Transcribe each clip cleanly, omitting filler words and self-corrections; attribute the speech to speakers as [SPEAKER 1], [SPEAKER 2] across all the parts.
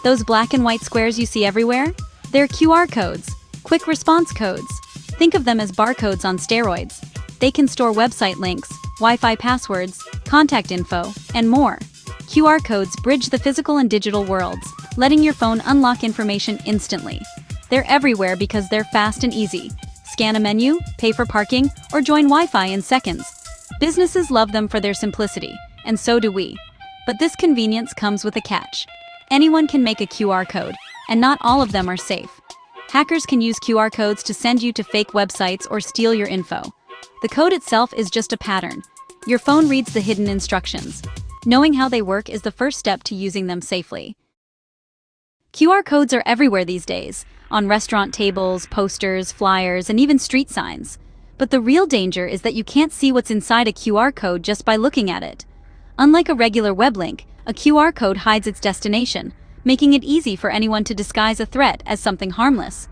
[SPEAKER 1] Those black and white squares you see everywhere? They're QR codes, quick response codes. Think of them as barcodes on steroids. They can store website links, Wi-Fi passwords, contact info, and more. QR codes bridge the physical and digital worlds, letting your phone unlock information instantly. They're everywhere because they're fast and easy. Scan a menu, pay for parking, or join Wi-Fi in seconds. Businesses love them for their simplicity, and so do we. But this convenience comes with a catch. Anyone can make a QR code, and not all of them are safe. Hackers can use QR codes to send you to fake websites or steal your info. The code itself is just a pattern. Your phone reads the hidden instructions. Knowing how they work is the first step to using them safely. QR codes are everywhere these days, on restaurant tables, posters, flyers, and even street signs. But the real danger is that you can't see what's inside a QR code just by looking at it. Unlike a regular web link, a QR code hides its destination, making it easy for anyone to disguise a threat as something harmless.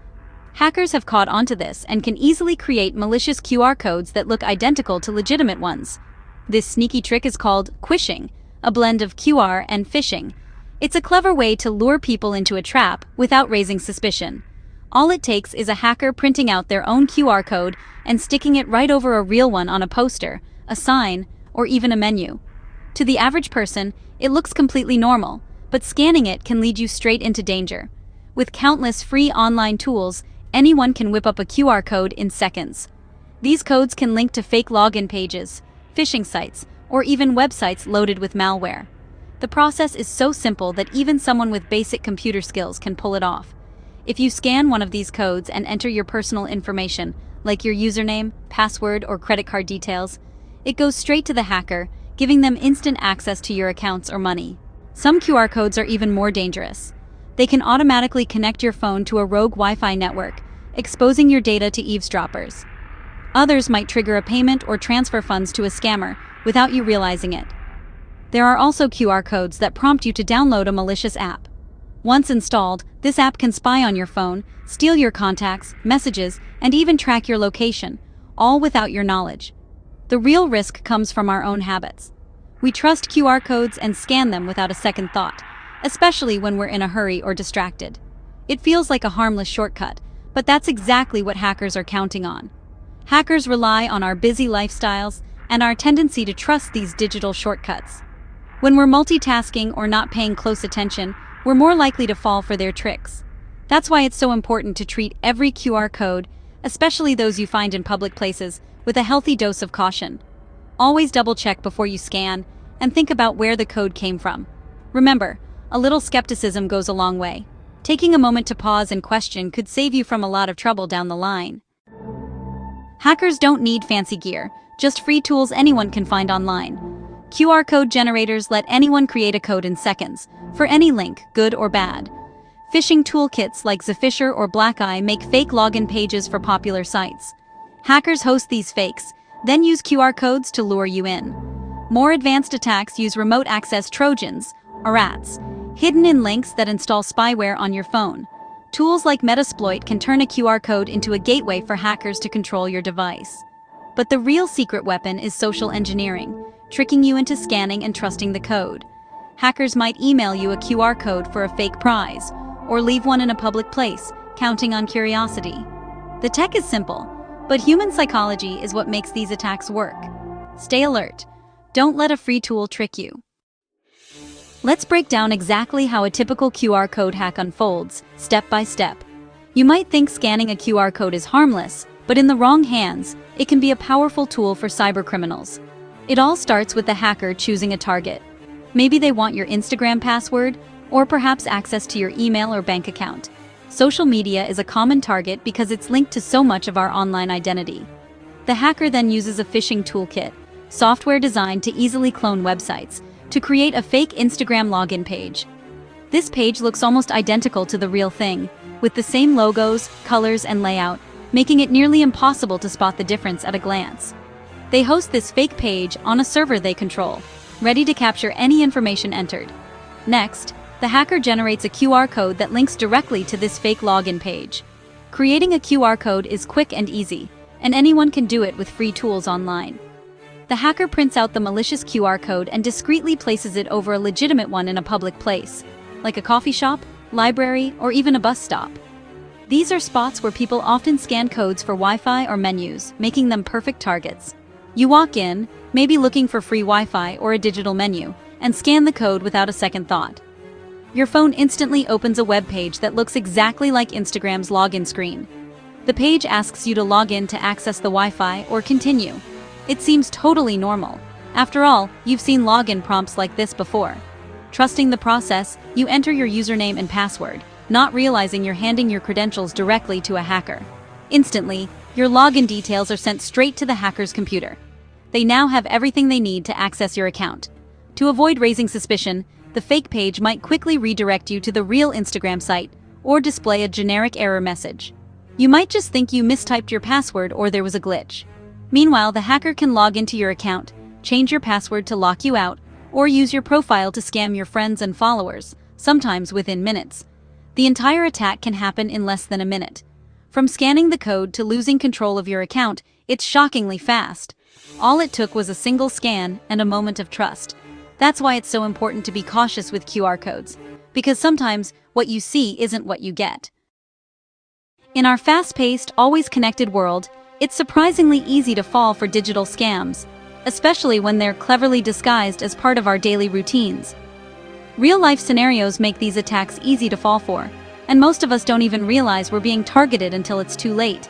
[SPEAKER 1] Hackers have caught onto this and can easily create malicious QR codes that look identical to legitimate ones. This sneaky trick is called phishing, a blend of QR and phishing. It's a clever way to lure people into a trap without raising suspicion. All it takes is a hacker printing out their own QR code and sticking it right over a real one on a poster, a sign, or even a menu. To the average person, it looks completely normal, but scanning it can lead you straight into danger. With countless free online tools, anyone can whip up a QR code in seconds. These codes can link to fake login pages, phishing sites, or even websites loaded with malware. The process is so simple that even someone with basic computer skills can pull it off. If you scan one of these codes and enter your personal information, like your username, password, or credit card details, it goes straight to the hacker, giving them instant access to your accounts or money. Some QR codes are even more dangerous. They can automatically connect your phone to a rogue Wi-Fi network, exposing your data to eavesdroppers. Others might trigger a payment or transfer funds to a scammer without you realizing it. There are also QR codes that prompt you to download a malicious app. Once installed, this app can spy on your phone, steal your contacts, messages, and even track your location, all without your knowledge. The real risk comes from our own habits. We trust QR codes and scan them without a second thought, especially when we're in a hurry or distracted. It feels like a harmless shortcut, but that's exactly what hackers are counting on. Hackers rely on our busy lifestyles and our tendency to trust these digital shortcuts. When we're multitasking or not paying close attention, we're more likely to fall for their tricks. That's why it's so important to treat every QR code, especially those you find in public places, with a healthy dose of caution. Always double-check before you scan, and think about where the code came from. Remember, a little skepticism goes a long way. Taking a moment to pause and question could save you from a lot of trouble down the line. Hackers don't need fancy gear, just free tools anyone can find online. QR code generators let anyone create a code in seconds, for any link, good or bad. Phishing toolkits like Zfisher or BlackEye make fake login pages for popular sites. Hackers host these fakes, then use QR codes to lure you in. More advanced attacks use remote access Trojans, or RATs, hidden in links that install spyware on your phone. Tools like Metasploit can turn a QR code into a gateway for hackers to control your device. But the real secret weapon is social engineering, tricking you into scanning and trusting the code. Hackers might email you a QR code for a fake prize, or leave one in a public place, counting on curiosity. The tech is simple, but human psychology is what makes these attacks work. Stay alert. Don't let a free tool trick you. Let's break down exactly how a typical QR code hack unfolds, step by step. You might think scanning a QR code is harmless, but in the wrong hands, it can be a powerful tool for cybercriminals. It all starts with the hacker choosing a target. Maybe they want your Instagram password, or perhaps access to your email or bank account. Social media is a common target because it's linked to so much of our online identity. The hacker then uses a phishing toolkit, software designed to easily clone websites, to create a fake Instagram login page. This page looks almost identical to the real thing, with the same logos, colors, and layout, making it nearly impossible to spot the difference at a glance. They host this fake page on a server they control, ready to capture any information entered. Next, the hacker generates a QR code that links directly to this fake login page. Creating a QR code is quick and easy, and anyone can do it with free tools online. The hacker prints out the malicious QR code and discreetly places it over a legitimate one in a public place, like a coffee shop, library, or even a bus stop. These are spots where people often scan codes for Wi-Fi or menus, making them perfect targets. You walk in, maybe looking for free Wi-Fi or a digital menu, and scan the code without a second thought. Your phone instantly opens a web page that looks exactly like Instagram's login screen. The page asks you to log in to access the Wi-Fi or continue. It seems totally normal. After all, you've seen login prompts like this before. Trusting the process, you enter your username and password, not realizing you're handing your credentials directly to a hacker. Instantly, your login details are sent straight to the hacker's computer. They now have everything they need to access your account. To avoid raising suspicion, the fake page might quickly redirect you to the real Instagram site or display a generic error message. You might just think you mistyped your password or there was a glitch. Meanwhile, the hacker can log into your account, change your password to lock you out, or use your profile to scam your friends and followers, sometimes within minutes. The entire attack can happen in less than a minute. From scanning the code to losing control of your account, it's shockingly fast. All it took was a single scan and a moment of trust. That's why it's so important to be cautious with QR codes, because sometimes what you see isn't what you get. In our fast-paced, always connected world, it's surprisingly easy to fall for digital scams, especially when they're cleverly disguised as part of our daily routines. Real-life scenarios make these attacks easy to fall for, and most of us don't even realize we're being targeted until it's too late.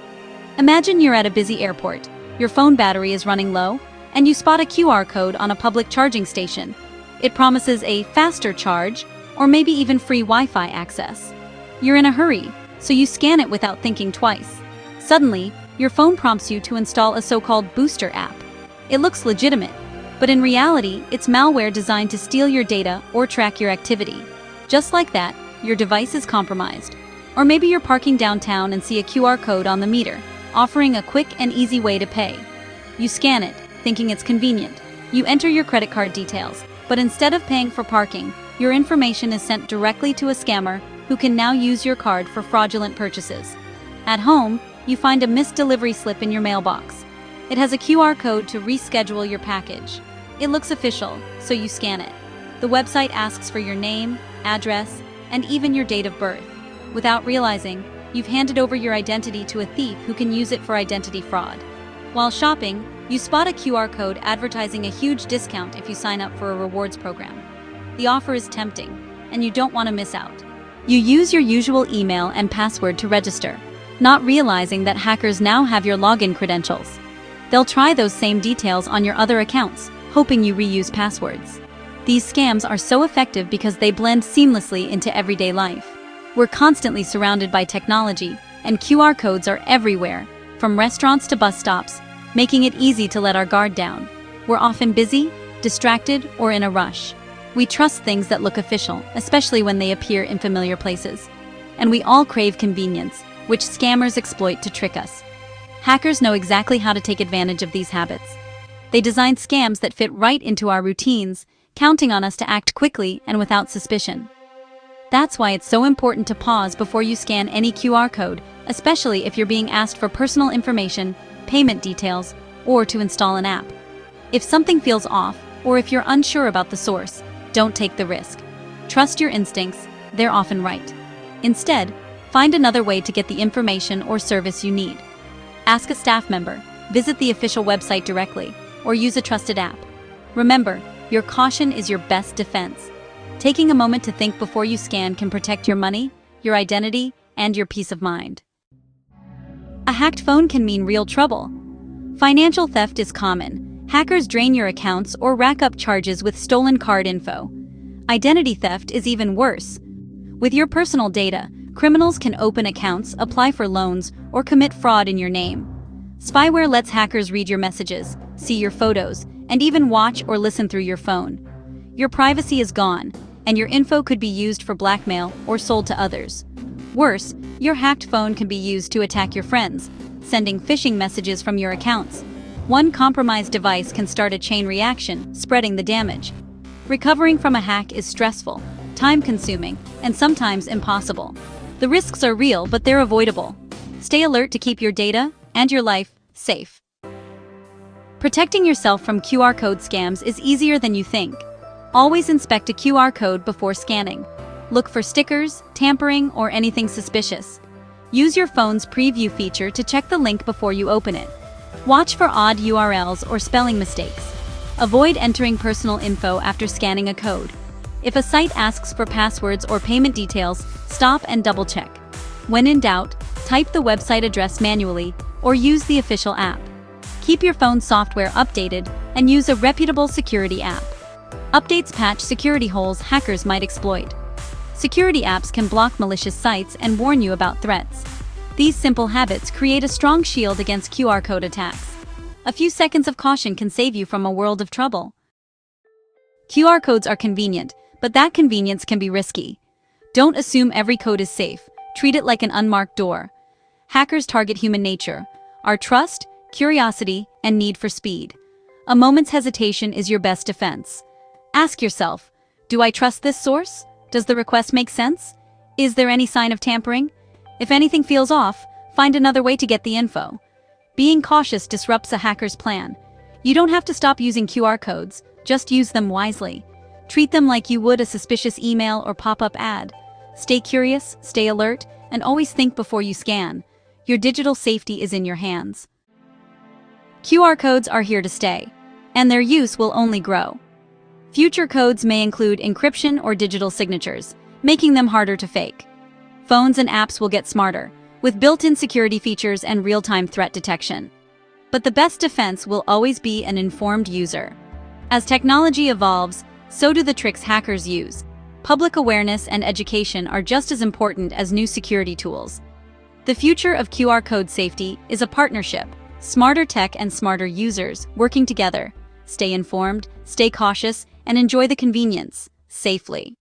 [SPEAKER 1] Imagine you're at a busy airport, your phone battery is running low, and you spot a QR code on a public charging station. It promises a faster charge, or maybe even free Wi-Fi access. You're in a hurry, so you scan it without thinking twice. Suddenly, your phone prompts you to install a so-called booster app. It looks legitimate, but in reality, it's malware designed to steal your data or track your activity. Just like that, your device is compromised. Or maybe you're parking downtown and see a QR code on the meter, offering a quick and easy way to pay. You scan it, thinking it's convenient. You enter your credit card details, but instead of paying for parking, your information is sent directly to a scammer who can now use your card for fraudulent purchases. At home, you find a missed delivery slip in your mailbox. It has a QR code to reschedule your package. It looks official, so you scan it. The website asks for your name, address, and even your date of birth. Without realizing, you've handed over your identity to a thief who can use it for identity fraud. While shopping, you spot a QR code advertising a huge discount if you sign up for a rewards program. The offer is tempting, and you don't want to miss out. You use your usual email and password to register, not realizing that hackers now have your login credentials. They'll try those same details on your other accounts, hoping you reuse passwords. These scams are so effective because they blend seamlessly into everyday life. We're constantly surrounded by technology, and QR codes are everywhere, from restaurants to bus stops, making it easy to let our guard down. We're often busy, distracted, or in a rush. We trust things that look official, especially when they appear in familiar places. And we all crave convenience, which scammers exploit to trick us. Hackers know exactly how to take advantage of these habits. They design scams that fit right into our routines, counting on us to act quickly and without suspicion. That's why it's so important to pause before you scan any QR code, especially if you're being asked for personal information, payment details, or to install an app. If something feels off, or if you're unsure about the source, don't take the risk. Trust your instincts, they're often right. Instead, find another way to get the information or service you need. Ask a staff member, visit the official website directly, or use a trusted app. Remember, your caution is your best defense. Taking a moment to think before you scan can protect your money, your identity, and your peace of mind. A hacked phone can mean real trouble. Financial theft is common. Hackers drain your accounts or rack up charges with stolen card info. Identity theft is even worse. With your personal data, criminals can open accounts, apply for loans, or commit fraud in your name. Spyware lets hackers read your messages, see your photos, and even watch or listen through your phone. Your privacy is gone, and your info could be used for blackmail or sold to others. Worse, your hacked phone can be used to attack your friends, sending phishing messages from your accounts. One compromised device can start a chain reaction, spreading the damage. Recovering from a hack is stressful, time-consuming, and sometimes impossible. The risks are real, but they're avoidable. Stay alert to keep your data and your life safe. Protecting yourself from QR code scams is easier than you think. Always inspect a QR code before scanning. Look for stickers, tampering, or anything suspicious. Use your phone's preview feature to check the link before you open it. Watch for odd URLs or spelling mistakes. Avoid entering personal info after scanning a code. If a site asks for passwords or payment details, stop and double-check. When in doubt, type the website address manually or use the official app. Keep your phone's software updated and use a reputable security app. Updates patch security holes hackers might exploit. Security apps can block malicious sites and warn you about threats. These simple habits create a strong shield against QR code attacks. A few seconds of caution can save you from a world of trouble. QR codes are convenient, but that convenience can be risky. Don't assume every code is safe. Treat it like an unmarked door. Hackers target human nature, our trust, curiosity, and need for speed. A moment's hesitation is your best defense. Ask yourself, do I trust this source? Does the request make sense? Is there any sign of tampering? If anything feels off, find another way to get the info. Being cautious disrupts a hacker's plan. You don't have to stop using QR codes, just use them wisely. Treat them like you would a suspicious email or pop-up ad. Stay curious, stay alert, and always think before you scan. Your digital safety is in your hands. QR codes are here to stay, and their use will only grow. Future codes may include encryption or digital signatures, making them harder to fake. Phones and apps will get smarter, with built-in security features and real-time threat detection. But the best defense will always be an informed user. As technology evolves, so do the tricks hackers use. Public awareness and education are just as important as new security tools. The future of QR code safety is a partnership, smarter tech and smarter users working together. Stay informed, stay cautious, and enjoy the convenience safely.